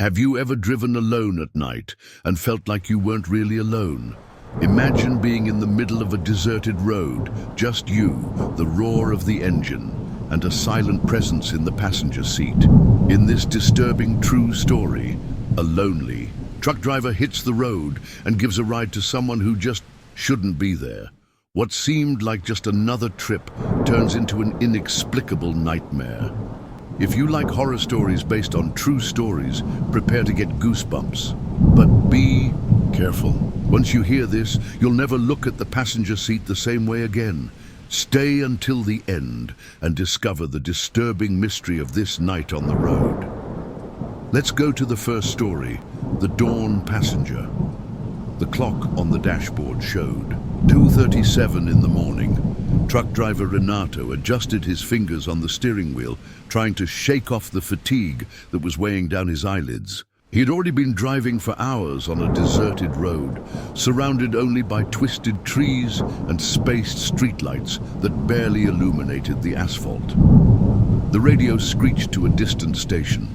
Have you ever driven alone at night and felt like you weren't really alone? Imagine being in the middle of a deserted road, just you, the roar of the engine, and a silent presence in the passenger seat. In this disturbing true story, a lonely truck driver hits the road and gives a ride to someone who just shouldn't be there. What seemed like just another trip turns into an inexplicable nightmare. If you like horror stories based on true stories, prepare to get goosebumps. But be careful. Once you hear this, you'll never look at the passenger seat the same way again. Stay until the end and discover the disturbing mystery of this night on the road. Let's go to the first story, the dawn passenger. The clock on the dashboard showed 2:37 in the morning. Truck driver Renato adjusted his fingers on the steering wheel, trying to shake off the fatigue that was weighing down his eyelids. He had already been driving for hours on a deserted road, surrounded only by twisted trees and spaced streetlights that barely illuminated the asphalt. The radio screeched to a distant station,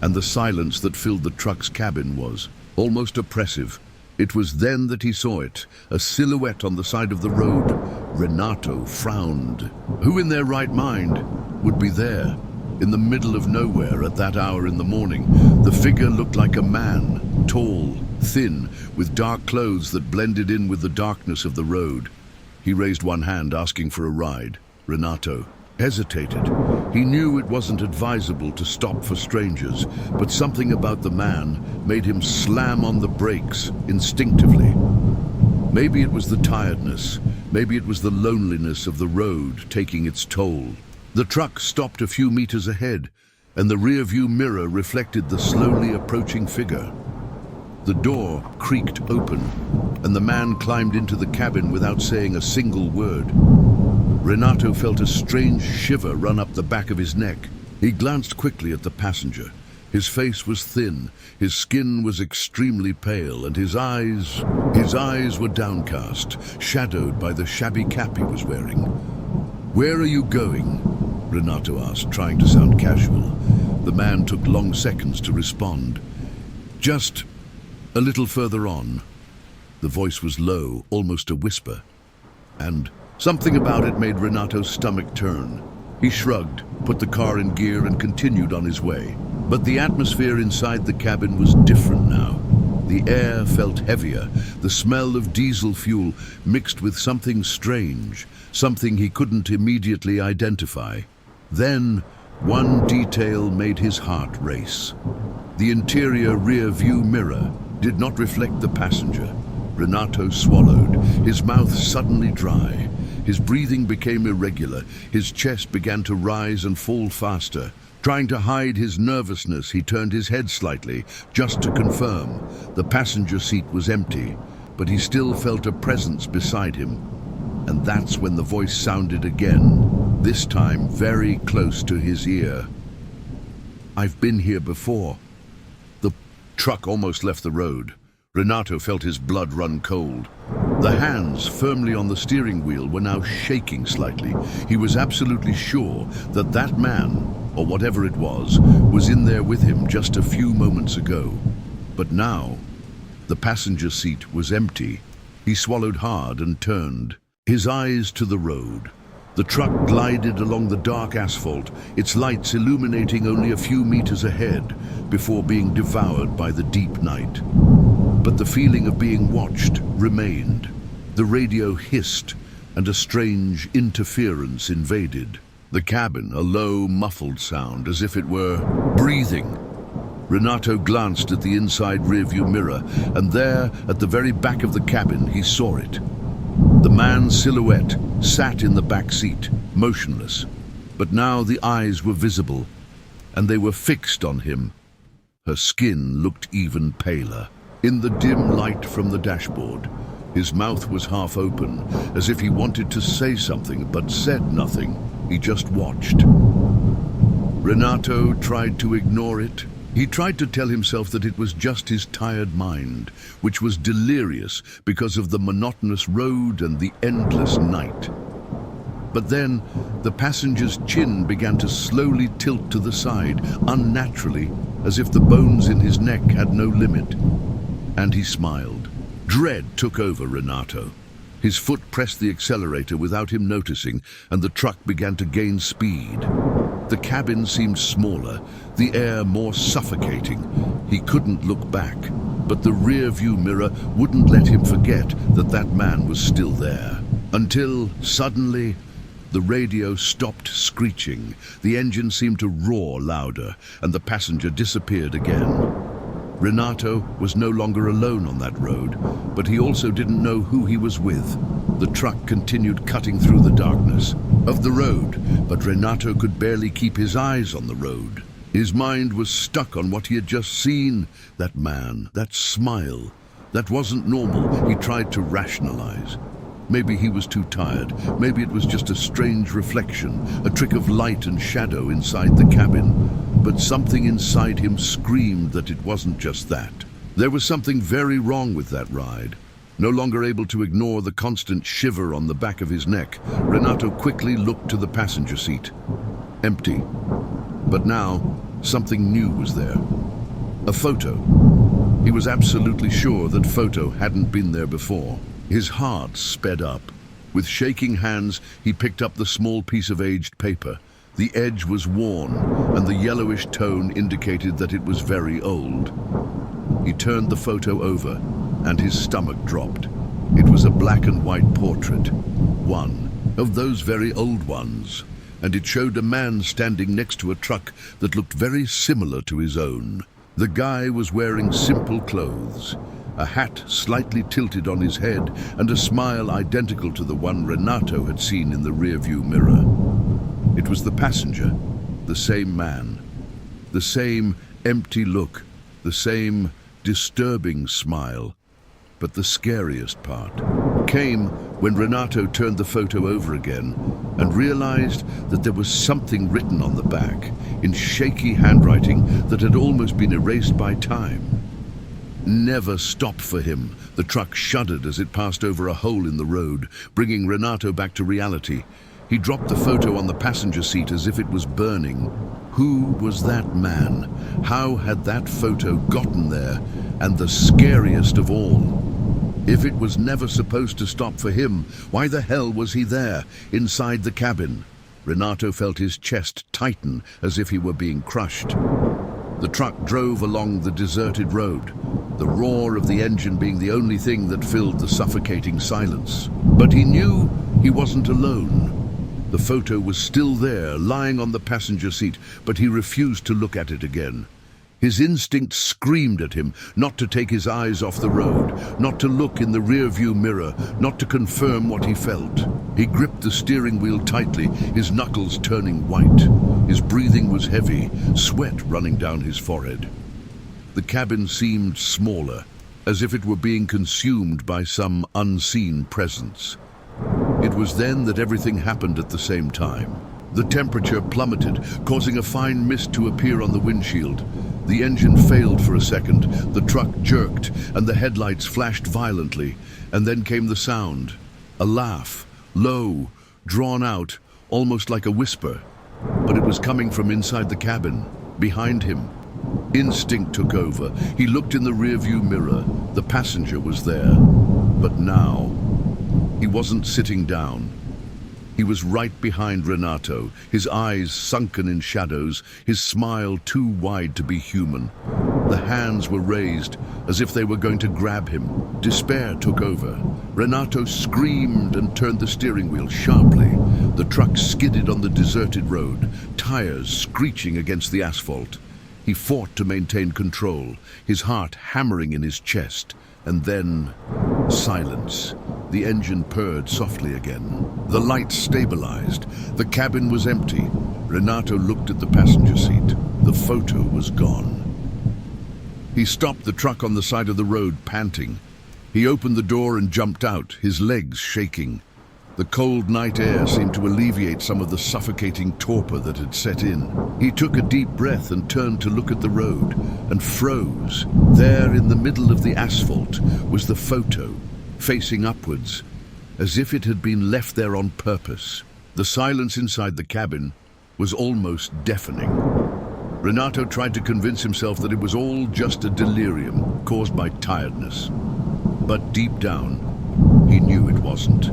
and the silence that filled the truck's cabin was almost oppressive. It was then that he saw it, a silhouette on the side of the road. Renato frowned. Who in their right mind would be there, in the middle of nowhere at that hour in the morning? The figure looked like a man, tall, thin, with dark clothes that blended in with the darkness of the road. He raised one hand, asking for a ride. Renato hesitated. He knew it wasn't advisable to stop for strangers, but something about the man made him slam on the brakes instinctively. Maybe it was the tiredness, maybe it was the loneliness of the road taking its toll. The truck stopped a few meters ahead, and the rearview mirror reflected the slowly approaching figure. The door creaked open, and the man climbed into the cabin without saying a single word. Renato felt a strange shiver run up the back of his neck. He glanced quickly at the passenger. His face was thin, his skin was extremely pale, and his eyes were downcast, shadowed by the shabby cap he was wearing. "Where are you going?" Renato asked, trying to sound casual. The man took long seconds to respond. "Just a little further on." The voice was low, almost a whisper, and something about it made Renato's stomach turn. He shrugged, put the car in gear, and continued on his way. But the atmosphere inside the cabin was different now. The air felt heavier, the smell of diesel fuel mixed with something strange, something he couldn't immediately identify. Then, one detail made his heart race. The interior rear view mirror did not reflect the passenger. Renato swallowed, his mouth suddenly dry. His breathing became irregular. His chest began to rise and fall faster. Trying to hide his nervousness, he turned his head slightly, just to confirm. The passenger seat was empty, but he still felt a presence beside him. And that's when the voice sounded again, this time very close to his ear. "I've been here before." The truck almost left the road. Renato felt his blood run cold. The hands firmly on the steering wheel were now shaking slightly. He was absolutely sure that that man, or whatever it was in there with him just a few moments ago. But now, the passenger seat was empty. He swallowed hard and turned, his eyes to the road. The truck glided along the dark asphalt, its lights illuminating only a few meters ahead before being devoured by the deep night. But the feeling of being watched remained. The radio hissed, and a strange interference invaded. The cabin, a low, muffled sound, as if it were breathing. Renato glanced at the inside rearview mirror, and there, at the very back of the cabin, he saw it. The man's silhouette sat in the back seat, motionless. But now the eyes were visible, and they were fixed on him. Her skin looked even paler. In the dim light from the dashboard, his mouth was half open, as if he wanted to say something, but said nothing. He just watched. Renato tried to ignore it. He tried to tell himself that it was just his tired mind, which was delirious because of the monotonous road and the endless night. But then, the passenger's chin began to slowly tilt to the side, unnaturally, as if the bones in his neck had no limit. And he smiled. Dread took over Renato. His foot pressed the accelerator without him noticing, and the truck began to gain speed. The cabin seemed smaller, the air more suffocating. He couldn't look back, but the rear-view mirror wouldn't let him forget that that man was still there. Until, suddenly, the radio stopped screeching, the engine seemed to roar louder, and the passenger disappeared again. Renato was no longer alone on that road, but he also didn't know who he was with. The truck continued cutting through the darkness of the road, but Renato could barely keep his eyes on the road. His mind was stuck on what he had just seen. That man, that smile. That wasn't normal, he tried to rationalize. Maybe he was too tired. Maybe it was just a strange reflection, a trick of light and shadow inside the cabin. But something inside him screamed that it wasn't just that. There was something very wrong with that ride. No longer able to ignore the constant shiver on the back of his neck, Renato quickly looked to the passenger seat. Empty. But now, something new was there. A photo. He was absolutely sure that photo hadn't been there before. His heart sped up. With shaking hands, he picked up the small piece of aged paper. The edge was worn, and the yellowish tone indicated that it was very old. He turned the photo over, and his stomach dropped. It was a black and white portrait, one of those very old ones, and it showed a man standing next to a truck that looked very similar to his own. The guy was wearing simple clothes, a hat slightly tilted on his head, and a smile identical to the one Renato had seen in the rearview mirror. It was the passenger, the same man, the same empty look, the same disturbing smile. But the scariest part came when Renato turned the photo over again and realized that there was something written on the back in shaky handwriting that had almost been erased by time. Never stop for him. The truck shuddered as it passed over a hole in the road, bringing Renato back to reality. He dropped the photo on the passenger seat as if it was burning. Who was that man? How had that photo gotten there? And the scariest of all, if it was never supposed to stop for him, why the hell was he there, inside the cabin? Renato felt his chest tighten as if he were being crushed. The truck drove along the deserted road, the roar of the engine being the only thing that filled the suffocating silence. But he knew he wasn't alone. The photo was still there, lying on the passenger seat, but he refused to look at it again. His instinct screamed at him not to take his eyes off the road, not to look in the rearview mirror, not to confirm what he felt. He gripped the steering wheel tightly, his knuckles turning white. His breathing was heavy, sweat running down his forehead. The cabin seemed smaller, as if it were being consumed by some unseen presence. It was then that everything happened at the same time. The temperature plummeted, causing a fine mist to appear on the windshield. The engine failed for a second, the truck jerked, and the headlights flashed violently. And then came the sound. A laugh, low, drawn out, almost like a whisper. But it was coming from inside the cabin, behind him. Instinct took over. He looked in the rearview mirror. The passenger was there. But now, he wasn't sitting down. He was right behind Renato, his eyes sunken in shadows, his smile too wide to be human. The hands were raised, as if they were going to grab him. Despair took over. Renato screamed and turned the steering wheel sharply. The truck skidded on the deserted road, tires screeching against the asphalt. He fought to maintain control, his heart hammering in his chest. And then, silence. The engine purred softly again. The lights stabilized. The cabin was empty. Renato looked at the passenger seat. The photo was gone. He stopped the truck on the side of the road, panting. He opened the door and jumped out, his legs shaking. The cold night air seemed to alleviate some of the suffocating torpor that had set in. He took a deep breath and turned to look at the road, and froze. There in the middle of the asphalt was the photo, facing upwards, as if it had been left there on purpose. The silence inside the cabin was almost deafening. Renato tried to convince himself that it was all just a delirium caused by tiredness. But deep down, he knew it wasn't.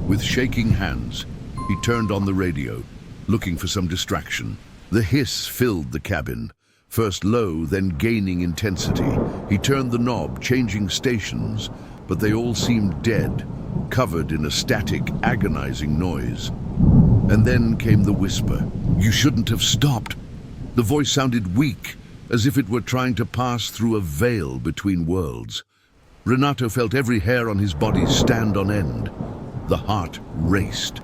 With shaking hands, he turned on the radio, looking for some distraction. The hiss filled the cabin, first low, then gaining intensity. He turned the knob, changing stations, but they all seemed dead, covered in a static, agonizing noise. And then came the whisper. "You shouldn't have stopped." The voice sounded weak, as if it were trying to pass through a veil between worlds. Renato felt every hair on his body stand on end. The heart raced.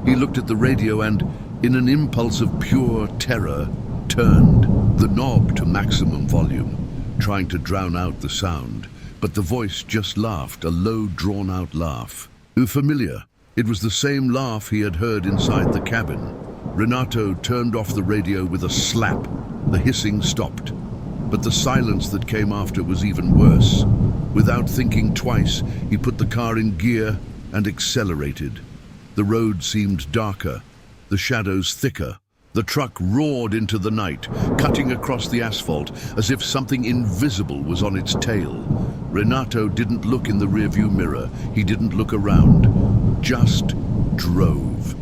He looked at the radio and, in an impulse of pure terror, turned the knob to maximum volume, trying to drown out the sound. But the voice just laughed, a low, drawn-out laugh. Familiar. It was the same laugh he had heard inside the cabin. Renato turned off the radio with a slap. The hissing stopped. But the silence that came after was even worse. Without thinking twice, he put the car in gear and accelerated. The road seemed darker, the shadows thicker. The truck roared into the night, cutting across the asphalt as if something invisible was on its tail. Renato didn't look in the rearview mirror. He didn't look around. Just drove.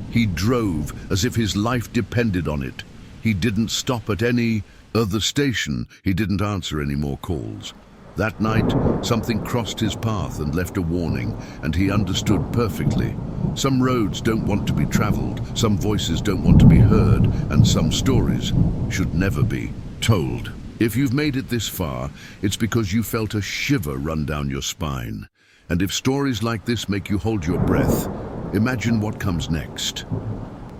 He drove as if his life depended on it. He didn't stop at any other station. He didn't answer any more calls. That night, something crossed his path and left a warning, and he understood perfectly. Some roads don't want to be traveled, some voices don't want to be heard, and some stories should never be told. If you've made it this far, it's because you felt a shiver run down your spine. And if stories like this make you hold your breath, imagine what comes next.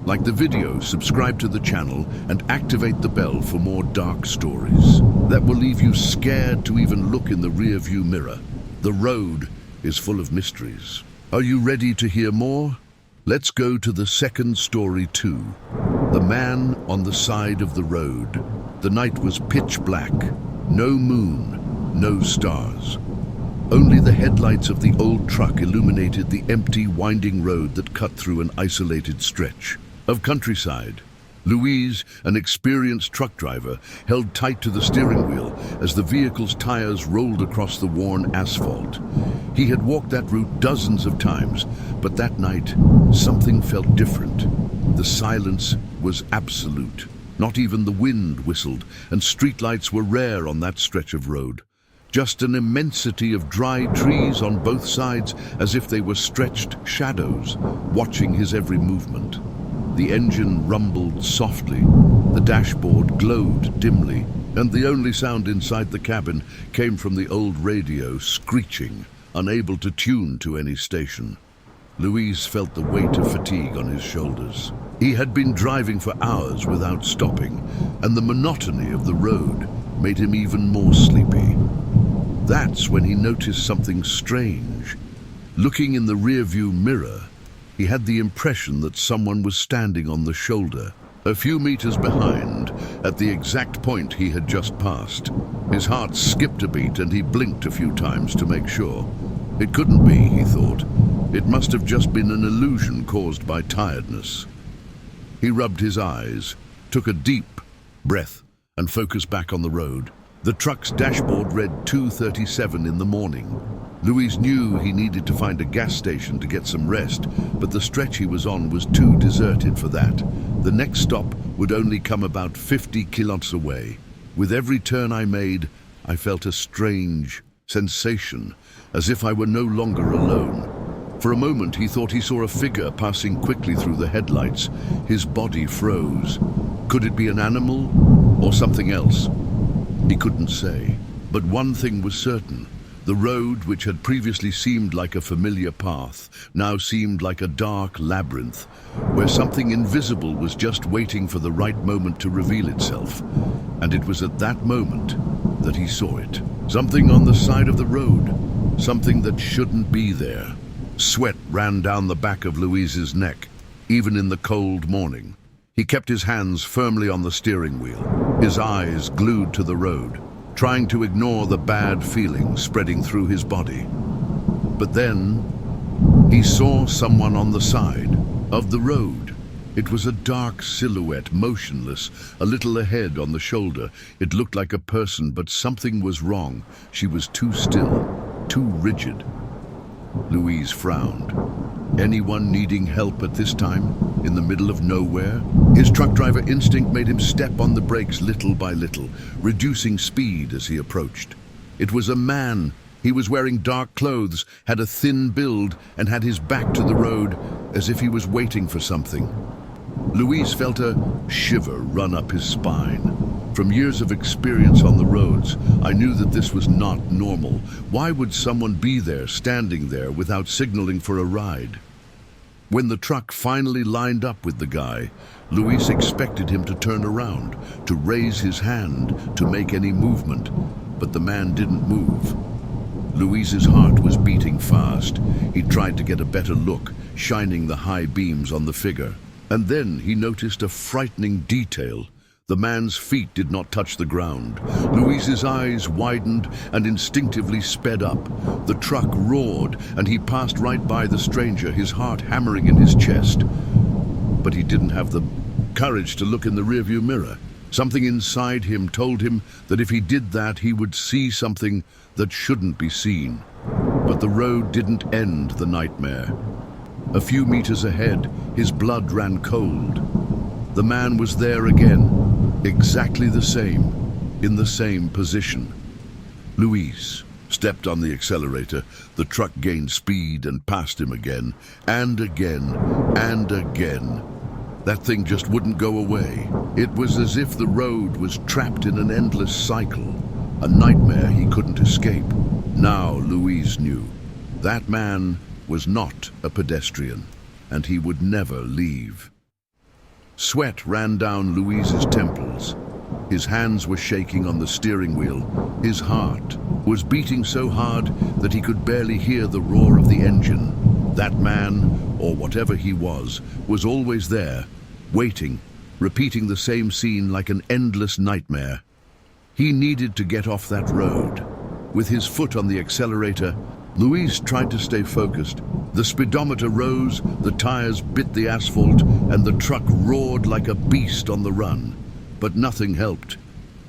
Like the video, subscribe to the channel and activate the bell for more dark stories that will leave you scared to even look in the rearview mirror. The road is full of mysteries. Are you ready to hear more? Let's go to the second story too. The man on the side of the road. The night was pitch black. No moon, no stars. Only the headlights of the old truck illuminated the empty, winding road that cut through an isolated stretch of countryside. Louise, an experienced truck driver, held tight to the steering wheel as the vehicle's tires rolled across the worn asphalt. He had walked that route dozens of times, but that night, something felt different. The silence was absolute. Not even the wind whistled, and streetlights were rare on that stretch of road. Just an immensity of dry trees on both sides, as if they were stretched shadows, watching his every movement. The engine rumbled softly, the dashboard glowed dimly, and the only sound inside the cabin came from the old radio screeching, unable to tune to any station. Louise felt the weight of fatigue on his shoulders. He had been driving for hours without stopping, and the monotony of the road made him even more sleepy. That's when he noticed something strange. Looking in the rearview mirror, he had the impression that someone was standing on the shoulder, a few meters behind, at the exact point he had just passed. His heart skipped a beat and he blinked a few times to make sure. It couldn't be, he thought. It must have just been an illusion caused by tiredness. He rubbed his eyes, took a deep breath, and focused back on the road. The truck's dashboard read 2:37 in the morning. Louise knew he needed to find a gas station to get some rest, but the stretch he was on was too deserted for that. The next stop would only come about 50 kilometers away. With every turn I made, I felt a strange sensation, as if I were no longer alone. For a moment he thought he saw a figure passing quickly through the headlights. His body froze. Could it be an animal or something else? He couldn't say. But one thing was certain. The road, which had previously seemed like a familiar path, now seemed like a dark labyrinth, where something invisible was just waiting for the right moment to reveal itself. And it was at that moment that he saw it. Something on the side of the road. Something that shouldn't be there. Sweat ran down the back of Louise's neck, even in the cold morning. He kept his hands firmly on the steering wheel, his eyes glued to the road, trying to ignore the bad feeling spreading through his body. But then, he saw someone on the side, of the road. It was a dark silhouette, motionless, a little ahead on the shoulder. It looked like a person, but something was wrong. She was too still, too rigid. Louise frowned. Anyone needing help at this time, in the middle of nowhere? His truck driver instinct made him step on the brakes little by little, reducing speed as he approached. It was a man. He was wearing dark clothes, had a thin build, and had his back to the road, as if he was waiting for something. Louise felt a shiver run up his spine. From years of experience on the roads, I knew that this was not normal. Why would someone be there, standing there, without signaling for a ride? When the truck finally lined up with the guy, Louise expected him to turn around, to raise his hand, to make any movement, but the man didn't move. Louise's heart was beating fast. He tried to get a better look, shining the high beams on the figure. And then he noticed a frightening detail. The man's feet did not touch the ground. Louise's eyes widened and instinctively sped up. The truck roared, and he passed right by the stranger, his heart hammering in his chest. But he didn't have the courage to look in the rearview mirror. Something inside him told him that if he did that, he would see something that shouldn't be seen. But the road didn't end the nightmare. A few meters ahead, his blood ran cold. The man was there again, exactly the same, in the same position. Louise stepped on the accelerator. The truck gained speed and passed him again, and again, and again. That thing just wouldn't go away. It was as if the road was trapped in an endless cycle, a nightmare he couldn't escape. Now Louise knew. That man was not a pedestrian, and he would never leave. Sweat ran down Louise's temples. His hands were shaking on the steering wheel. His heart was beating so hard that he could barely hear the roar of the engine. That man, or whatever he was always there, waiting, repeating the same scene like an endless nightmare. He needed to get off that road. With his foot on the accelerator, Louise tried to stay focused. The speedometer rose, the tires bit the asphalt, and the truck roared like a beast on the run. But nothing helped.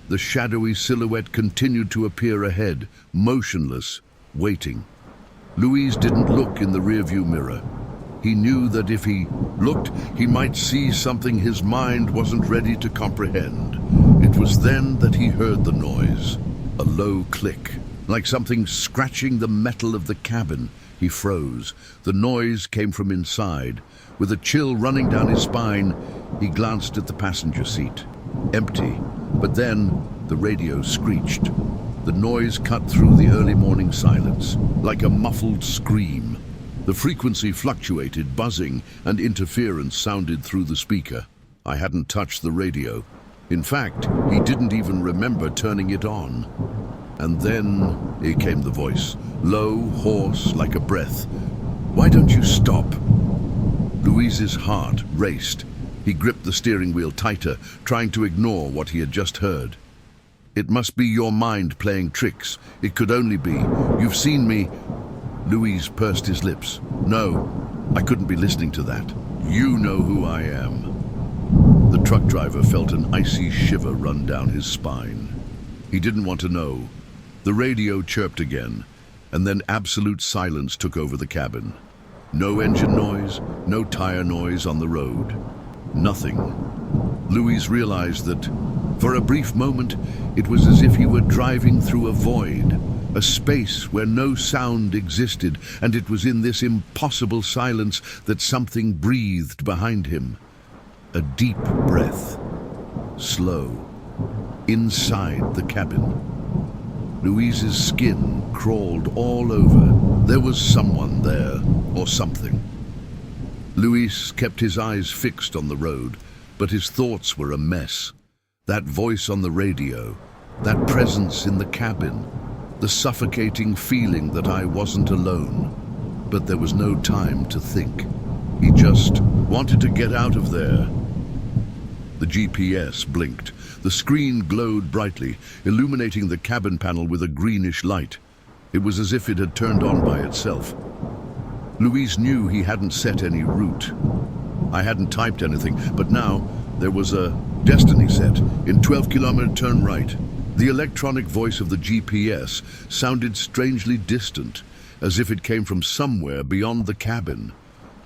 The shadowy silhouette continued to appear ahead, motionless, waiting. Louise didn't look in the rearview mirror. He knew that if he looked, he might see something his mind wasn't ready to comprehend. It was then that he heard the noise, a low click, like something scratching the metal of the cabin. He froze. The noise came from inside. With a chill running down his spine, he glanced at the passenger seat. Empty. But then the radio screeched. The noise cut through the early morning silence, like a muffled scream. The frequency fluctuated, buzzing, and interference sounded through the speaker. I hadn't touched the radio. In fact, he didn't even remember turning it on. And then here came the voice, low, hoarse, like a breath. "Why don't you stop?" Louise's heart raced. He gripped the steering wheel tighter, trying to ignore what he had just heard. "It must be your mind playing tricks. It could only be. You've seen me." Louise pursed his lips. "No, I couldn't be listening to that. You know who I am." The truck driver felt an icy shiver run down his spine. He didn't want to know. The radio chirped again, and then absolute silence took over the cabin. No engine noise, no tire noise on the road. Nothing. Louise realized that, for a brief moment, it was as if he were driving through a void, a space where no sound existed, and it was in this impossible silence that something breathed behind him. A deep breath. Slow. Inside the cabin. Louise's skin crawled all over. There was someone there, or something. Louise kept his eyes fixed on the road, but his thoughts were a mess. That voice on the radio, that presence in the cabin, the suffocating feeling that I wasn't alone. But there was no time to think. He just wanted to get out of there. The GPS blinked. The screen glowed brightly, illuminating the cabin panel with a greenish light. It was as if it had turned on by itself. Louise knew he hadn't set any route. I hadn't typed anything, but now there was a destiny set in 12-kilometer turn right. The electronic voice of the GPS sounded strangely distant, as if it came from somewhere beyond the cabin.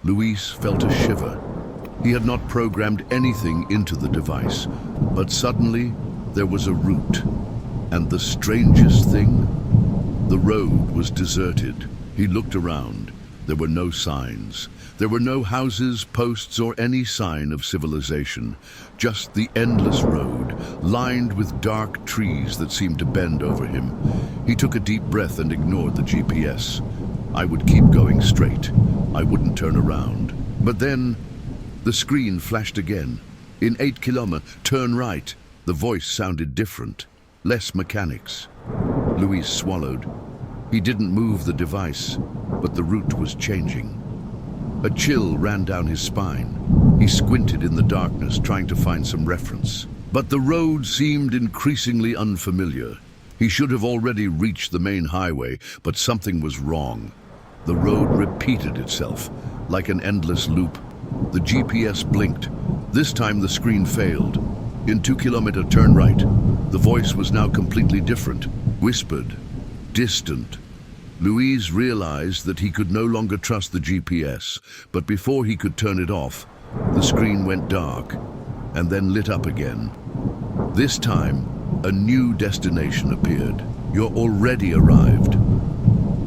Luis felt a shiver. He had not programmed anything into the device, but suddenly there was a route. And the strangest thing, the road was deserted. He looked around. There were no signs. There were no houses, posts, or any sign of civilization. Just the endless road, lined with dark trees that seemed to bend over him. He took a deep breath and ignored the GPS. I would keep going straight. I wouldn't turn around. But then, the screen flashed again. In 8 kilometers, turn right. The voice sounded different. Less mechanics. Luis swallowed. He didn't move the device, but the route was changing. A chill ran down his spine. He squinted in the darkness, trying to find some reference. But the road seemed increasingly unfamiliar. He should have already reached the main highway, but something was wrong. The road repeated itself, like an endless loop. The GPS blinked. This time the screen failed. In 2-kilometer turn right. The voice was now completely different, whispered, distant. Luis realized that he could no longer trust the GPS, but before he could turn it off, the screen went dark and then lit up again. This time, a new destination appeared. You're already arrived.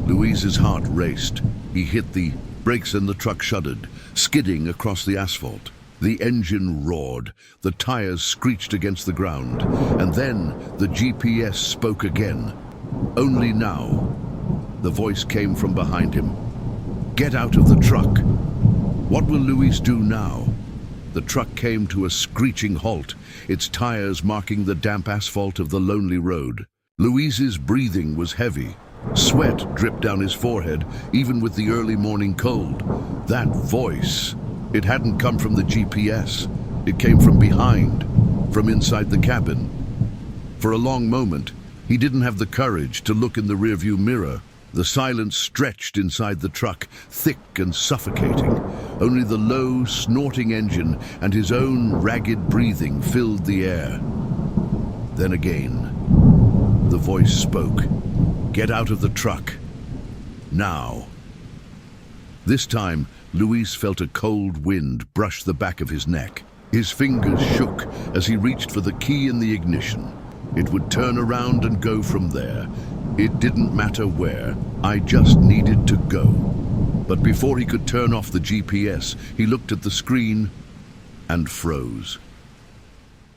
Luis's heart raced. He hit the brakes and the truck shuddered, skidding across the asphalt. The engine roared, the tires screeched against the ground, and then the GPS spoke again. Only now, the voice came from behind him. Get out of the truck. What will Luis do now? The truck came to a screeching halt, its tires marking the damp asphalt of the lonely road. Luis's breathing was heavy. Sweat dripped down his forehead, even with the early morning cold. That voice, it hadn't come from the GPS. It came from behind, from inside the cabin. For a long moment, he didn't have the courage to look in the rearview mirror. The silence stretched inside the truck, thick and suffocating. Only the low, snorting engine and his own ragged breathing filled the air. Then again, the voice spoke. Get out of the truck. Now. This time, Luis felt a cold wind brush the back of his neck. His fingers shook as he reached for the key in the ignition. It would turn around and go from there. It didn't matter where. I just needed to go. But before he could turn off the GPS, he looked at the screen and froze.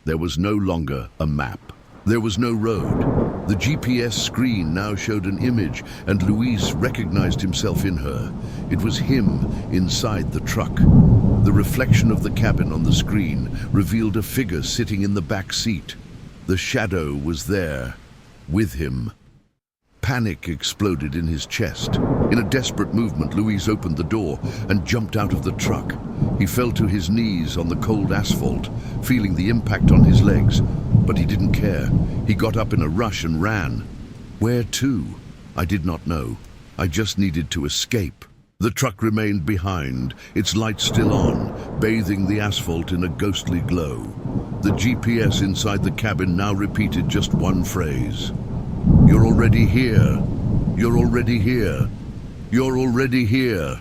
There was no longer a map. There was no road. The GPS screen now showed an image, and Luis recognized himself in her. It was him inside the truck. The reflection of the cabin on the screen revealed a figure sitting in the back seat. The shadow was there, with him. Panic exploded in his chest. In a desperate movement, Luis opened the door and jumped out of the truck. He fell to his knees on the cold asphalt, feeling the impact on his legs, but he didn't care. He got up in a rush and ran. Where to? I did not know. I just needed to escape. The truck remained behind, its lights still on, bathing the asphalt in a ghostly glow. The GPS inside the cabin now repeated just one phrase. You're already here. You're already here. You're already here.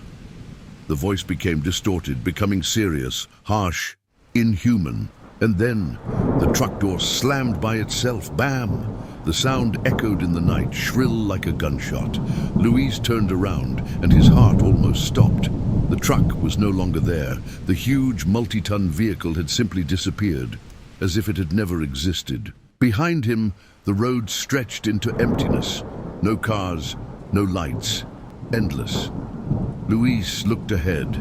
The voice became distorted, becoming serious, harsh, inhuman. And then the truck door slammed by itself. Bam! The sound echoed in the night, shrill like a gunshot. Luis turned around, and his heart almost stopped. The truck was no longer there. The huge multi-ton vehicle had simply disappeared, as if it had never existed. Behind him, the road stretched into emptiness. No cars, no lights. Endless. Luis looked ahead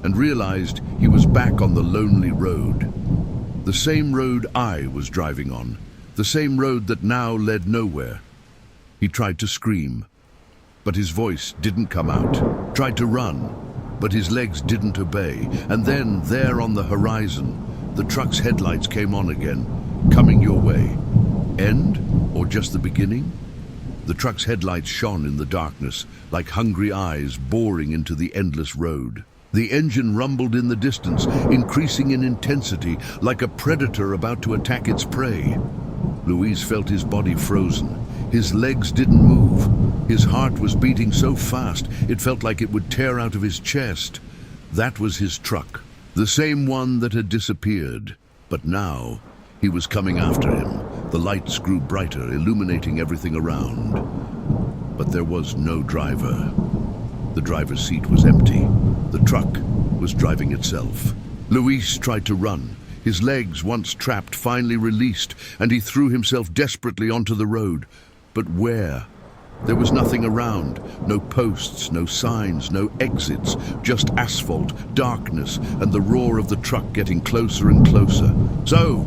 and realized he was back on the lonely road. The same road I was driving on. The same road that now led nowhere. He tried to scream, but his voice didn't come out. Tried to run, but his legs didn't obey. And then, there on the horizon, the truck's headlights came on again, coming your way. End? Or just the beginning? The truck's headlights shone in the darkness, like hungry eyes boring into the endless road. The engine rumbled in the distance, increasing in intensity, like a predator about to attack its prey. Luis felt his body frozen. His legs didn't move. His heart was beating so fast, it felt like it would tear out of his chest. That was his truck, the same one that had disappeared. But now, he was coming after him. The lights grew brighter, illuminating everything around. But there was no driver. The driver's seat was empty. The truck was driving itself. Luis tried to run. His legs, once trapped, finally released, and he threw himself desperately onto the road. But where? There was nothing around. No posts, no signs, no exits, just asphalt, darkness, and the roar of the truck getting closer and closer. So,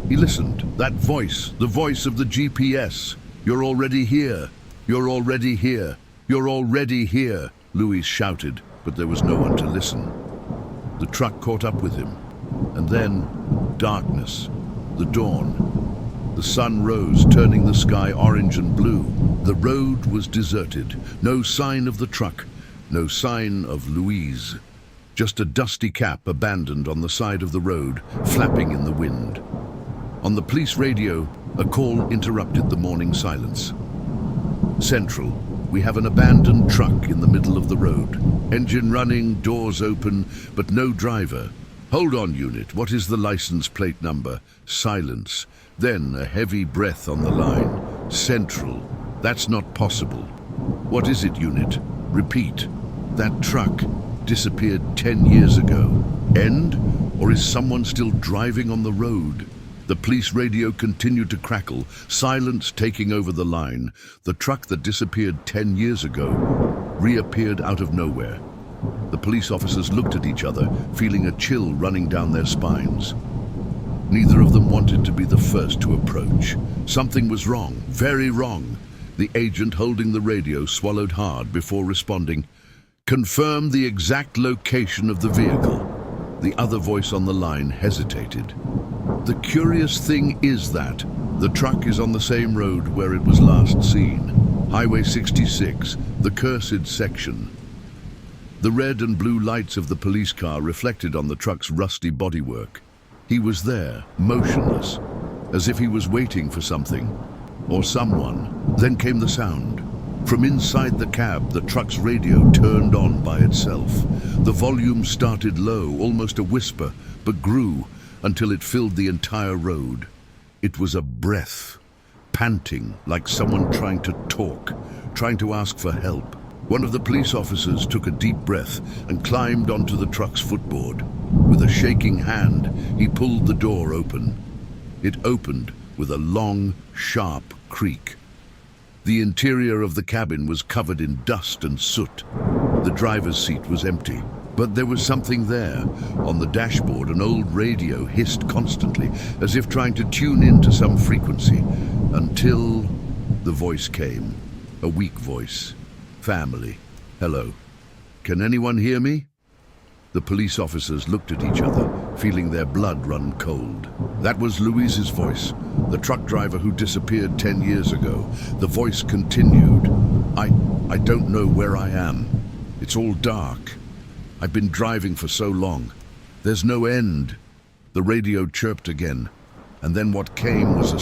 he listened. That voice, the voice of the GPS. "You're already here. You're already here. You're already here," Luis shouted, but there was no one to listen. The truck caught up with him. And then, darkness, the dawn. The sun rose, turning the sky orange and blue. The road was deserted. No sign of the truck. No sign of Luis. Just a dusty cap abandoned on the side of the road, flapping in the wind. On the police radio, a call interrupted the morning silence. "Central, we have an abandoned truck in the middle of the road. Engine running, doors open, but no driver. Hold on, unit. What is the license plate number?" Silence. Then a heavy breath on the line. "Central. That's not possible." "What is it, unit?" "Repeat. That truck disappeared 10 years ago. End? Or is someone still driving on the road?" The police radio continued to crackle, silence taking over the line. The truck that disappeared 10 years ago reappeared out of nowhere. The police officers looked at each other, feeling a chill running down their spines. Neither of them wanted to be the first to approach. Something was wrong, very wrong. The agent holding the radio swallowed hard before responding. "Confirm the exact location of the vehicle." The other voice on the line hesitated. "The curious thing is that the truck is on the same road where it was last seen. Highway 66, the cursed section." The red and blue lights of the police car reflected on the truck's rusty bodywork. He was there, motionless, as if he was waiting for something, or someone. Then came the sound. From inside the cab, the truck's radio turned on by itself. The volume started low, almost a whisper, but grew until it filled the entire road. It was a breath, panting like someone trying to talk, trying to ask for help. One of the police officers took a deep breath and climbed onto the truck's footboard. With a shaking hand, he pulled the door open. It opened with a long, sharp creak. The interior of the cabin was covered in dust and soot. The driver's seat was empty, but there was something there. On the dashboard, an old radio hissed constantly, as if trying to tune in to some frequency, until the voice came, a weak voice. "Family. Hello. Can anyone hear me?" The police officers looked at each other, feeling their blood run cold. That was Luis's voice, the truck driver who disappeared 10 years ago. The voice continued. I don't know where I am. It's all dark. I've been driving for so long. There's no end." The radio chirped again, and then what came was a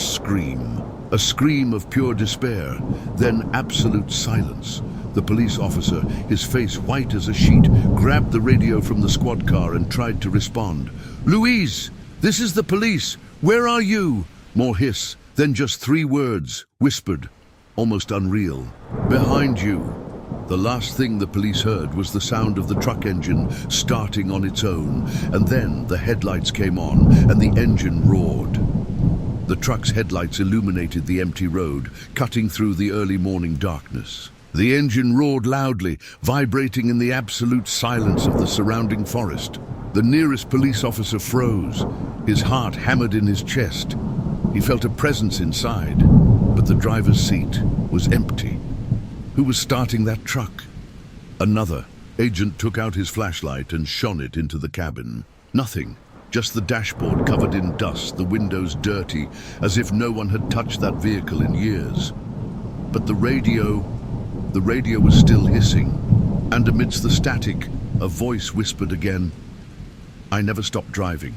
scream of pure despair, then absolute silence. The police officer, his face white as a sheet, grabbed the radio from the squad car and tried to respond. "Luis, this is the police. Where are you?" More hiss, then just 3 words, whispered, almost unreal. "Behind you." The last thing the police heard was the sound of the truck engine starting on its own, and then the headlights came on and the engine roared. The truck's headlights illuminated the empty road, cutting through the early morning darkness. The engine roared loudly, vibrating in the absolute silence of the surrounding forest. The nearest police officer froze, his heart hammered in his chest. He felt a presence inside, but the driver's seat was empty. Who was starting that truck? Another agent took out his flashlight and shone it into the cabin. Nothing, just the dashboard covered in dust, the windows dirty, as if no one had touched that vehicle in years. But the radio was still hissing, and amidst the static, A voice whispered again, "I never stopped driving.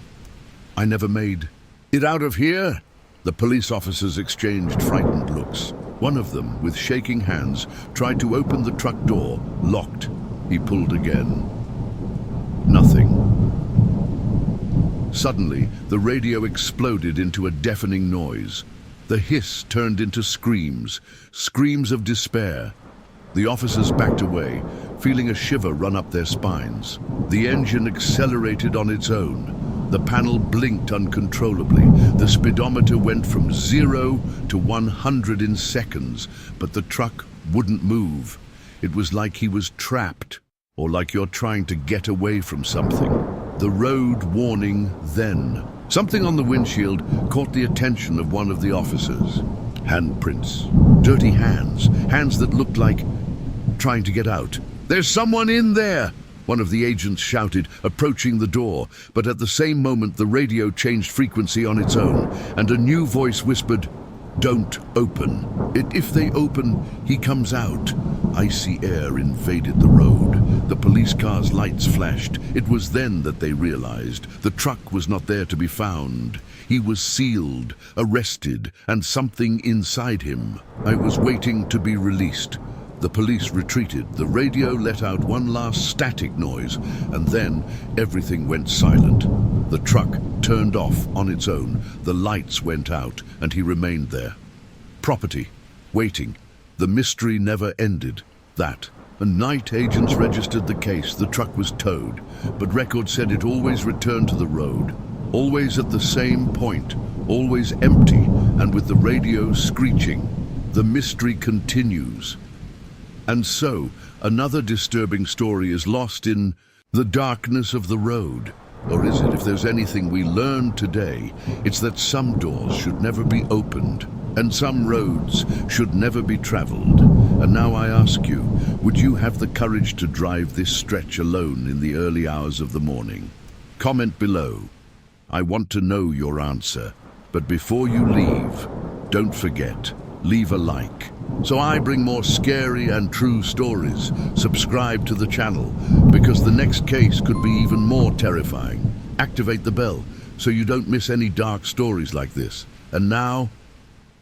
I never made it out of here." The police officers exchanged frightened looks. One of them, with shaking hands, tried to open the truck door, locked. He pulled again. Nothing. Suddenly, the radio exploded into a deafening noise. The hiss turned into screams, screams of despair. The officers backed away, feeling a shiver run up their spines. The engine accelerated on its own. The panel blinked uncontrollably. The speedometer went from 0 to 100 in seconds, but the truck wouldn't move. It was like he was trapped, or like you're trying to get away from something. The road warning then. Something on the windshield caught the attention of one of the officers. Handprints. Dirty hands. Hands that looked like trying to get out. "There's someone in there!" one of the agents shouted, approaching the door. But at the same moment, the radio changed frequency on its own, and a new voice whispered, "Don't open. If they open, he comes out." Icy air invaded the road. The police car's lights flashed. It was then that they realized the truck was not there to be found. He was sealed, arrested, and something inside him. I was waiting to be released. The police retreated. The radio let out one last static noise, and then everything went silent. The truck turned off on its own. The lights went out, and he remained there. Property, waiting. The mystery never ended. That. And night agents registered the case. The truck was towed, but records said it always returned to the road. Always at the same point. Always empty, and with the radio screeching. The mystery continues. And so, another disturbing story is lost in the darkness of the road. Or is it? If there's anything we learned today, it's that some doors should never be opened, and some roads should never be traveled. And now I ask you, would you have the courage to drive this stretch alone in the early hours of the morning? Comment below. I want to know your answer. But before you leave, don't forget, leave a like. So I bring more scary and true stories. Subscribe to the channel, because the next case could be even more terrifying. Activate the bell so you don't miss any dark stories like this. And now,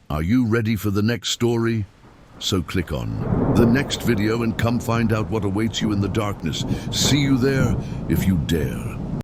are you ready for the next story? So click on the next video and come find out what awaits you in the darkness. See you there if you dare.